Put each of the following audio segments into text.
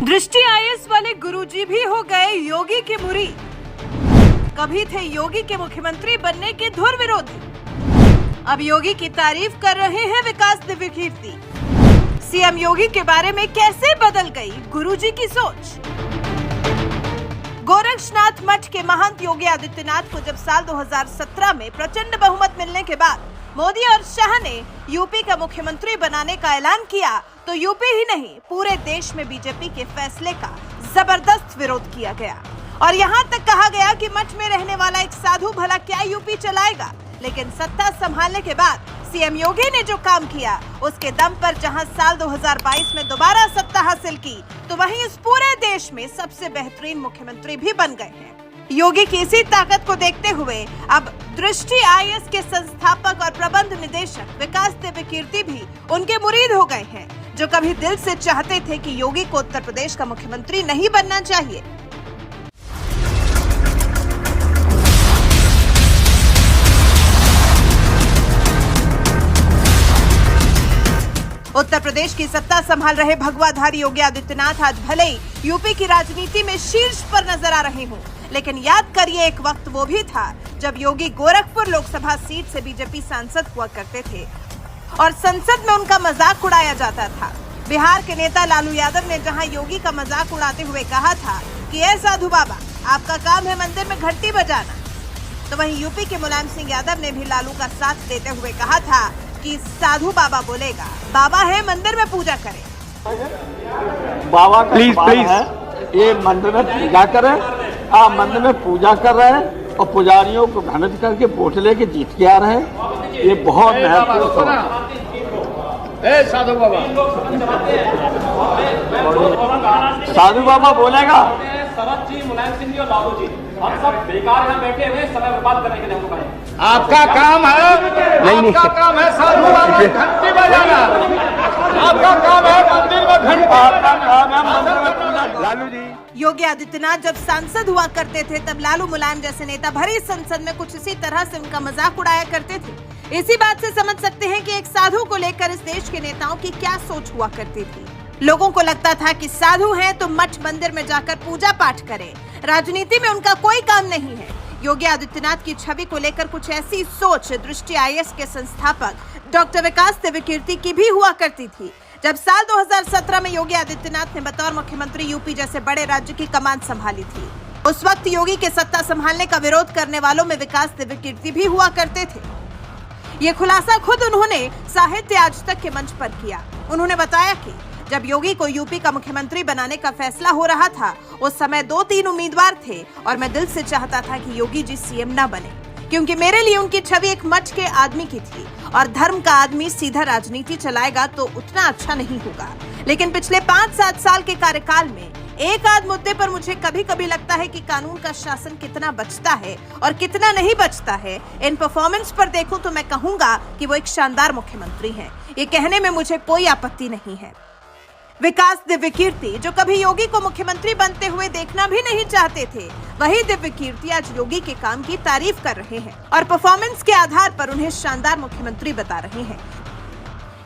दृष्टि आईएएस वाले गुरुजी भी हो गए योगी के मुरीद। कभी थे योगी के मुख्यमंत्री बनने के धुर विरोधी, अब योगी की तारीफ कर रहे हैं विकास दिव्य कीर्ति। सीएम योगी के बारे में कैसे बदल गई गुरुजी की सोच। गोरक्षनाथ मठ के महंत योगी आदित्यनाथ को जब साल 2017 में प्रचंड बहुमत मिलने के बाद मोदी और शाह ने यूपी का मुख्यमंत्री बनाने का ऐलान किया, तो यूपी ही नहीं पूरे देश में बीजेपी के फैसले का जबरदस्त विरोध किया गया और यहाँ तक कहा गया कि मठ में रहने वाला एक साधु भला क्या यूपी चलाएगा। लेकिन सत्ता संभालने के बाद सीएम योगी ने जो काम किया, उसके दम पर जहां साल 2022 में दोबारा सत्ता हासिल की, तो वहीं इस पूरे देश में सबसे बेहतरीन मुख्यमंत्री भी बन गए हैं। योगी की इसी ताकत को देखते हुए अब दृष्टि आईएएस के संस्थापक और प्रबंध निदेशक विकास दिव्य कीर्ति भी उनके मुरीद हो गए हैं, जो कभी दिल से चाहते थे कि योगी को उत्तर प्रदेश का मुख्यमंत्री नहीं बनना चाहिए। उत्तर प्रदेश की सत्ता संभाल रहे भगवाधारी योगी आदित्यनाथ आज भले ही यूपी की राजनीति में शीर्ष पर नजर आ रहे हों, लेकिन याद करिए एक वक्त वो भी था जब योगी गोरखपुर लोकसभा सीट से बीजेपी सांसद हुआ करते थे और संसद में उनका मजाक उड़ाया जाता था। बिहार के नेता लालू यादव ने जहां योगी का मजाक उड़ाते हुए कहा था कि ऐ साधु बाबा, आपका काम है मंदिर में घंटी बजाना, तो वहीं यूपी के मुलायम सिंह यादव ने भी लालू का साथ देते हुए कहा था कि साधु बाबा बोलेगा, बाबा है मंदिर में पूजा करें। बाबा का प्लीज ये मंदिर में पूजा करें। आप मंदिर में पूजा कर रहे हैं और पुजारियों को भ्रमित करके वोट लेके जीत के आ रहे हैं, ये बहुत महत्वपूर्ण है। साधु बाबा बोलेगा। शरद जी, मुलायम सिंह जी और लालू जी, हम सब बेकार यहाँ बैठे हुए समय बर्बाद करने के लिए हमको कहें। आपका काम है, आपका काम है साधु बाबा घंटी बजाना, आपका काम है मंदिर में घंटी, आपका काम है मंदिर में पूजा। लालू जी, योगी आदित्यनाथ जब सांसद हुआ करते थे तब लालू मुलायम जैसे नेता भरी संसद में कुछ इसी तरह से उनका मजाक उड़ाया करते थे। इसी बात से समझ सकते हैं कि एक साधु को लेकर इस देश के नेताओं की क्या सोच हुआ करती थी। लोगों को लगता था कि साधु हैं तो मठ मंदिर में जाकर पूजा पाठ करें, राजनीति में उनका कोई काम नहीं है। योगी आदित्यनाथ की छवि को लेकर कुछ ऐसी सोच दृष्टि आईएएस के संस्थापक डॉक्टर विकास दिव्य कीर्ति की भी हुआ करती थी। जब साल 2017 में योगी आदित्यनाथ ने बतौर मुख्यमंत्री यूपी जैसे बड़े राज्य की कमान संभाली थी, उस वक्त योगी के सत्ता संभालने का विरोध करने वालों में विकास दिव्य कीर्ति भी हुआ करते थे। ये खुलासा खुद उन्होंने साहित्य आज तक के मंच पर किया। उन्होंने बताया कि जब योगी को यूपी का मुख्यमंत्री बनाने का फैसला हो रहा था, उस समय 2-3 उम्मीदवार थे और मैं दिल से चाहता था कि योगी जी सीएम ना बने, क्योंकि मेरे लिए उनकी छवि एक मठ के आदमी की थी और धर्म का आदमी सीधा राजनीति चलाएगा तो उतना अच्छा नहीं होगा। लेकिन पिछले 5-7 साल के कार्यकाल में एक आध मुद्दे पर मुझे कभी कभी लगता है कि कानून का शासन कितना बचता है और कितना नहीं बचता है। इन परफॉर्मेंस पर देखूं तो मैं कहूंगा कि वो एक शानदार मुख्यमंत्री हैं। ये कहने में मुझे कोई आपत्ति नहीं है। विकास दिव्य कीर्ति, जो कभी योगी को मुख्यमंत्री बनते हुए देखना भी नहीं चाहते थे, वही दिव्य कीर्ति आज योगी के काम की तारीफ कर रहे हैं और परफॉर्मेंस के आधार पर उन्हें शानदार मुख्यमंत्री बता रहे हैं।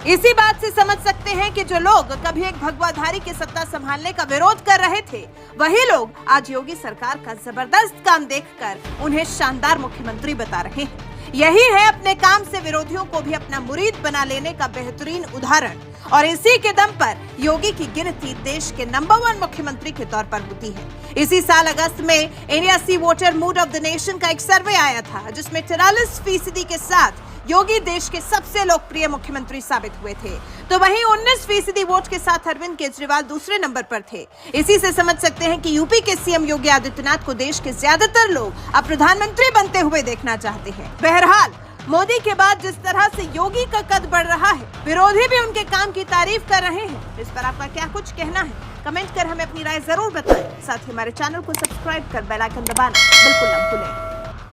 इसी बात से समझ सकते हैं कि जो लोग कभी एक भगवाधारी की सत्ता संभालने का विरोध कर रहे थे, वही लोग आज योगी सरकार का जबरदस्त काम देखकर उन्हें शानदार मुख्यमंत्री बता रहे हैं। यही है अपने काम से विरोधियों को भी अपना मुरीद बना लेने का बेहतरीन उदाहरण और इसी के दम पर योगी की गिनती देश के नंबर 1 मुख्यमंत्री के तौर पर होती है। इसी साल अगस्त में India C voter mood of the nation का एक सर्वे आया था, जिसमें 43% के साथ योगी देश के सबसे लोकप्रिय मुख्यमंत्री साबित हुए थे, तो वहीं 19% वोट के साथ अरविंद केजरीवाल दूसरे नंबर पर थे। इसी से समझ सकते हैं कि यूपी के सीएम योगी आदित्यनाथ को देश के ज्यादातर लोग अब प्रधानमंत्री बनते हुए देखना चाहते हैं। बहरहाल मोदी के बाद जिस तरह से योगी का कद बढ़ रहा है, विरोधी भी उनके काम की तारीफ कर रहे हैं। इस पर आपका क्या कुछ कहना है? कमेंट कर हमें अपनी राय जरूर बताएं। साथ ही हमारे चैनल को सब्सक्राइब कर बेल आइकन दबाना बिल्कुल न भूलें।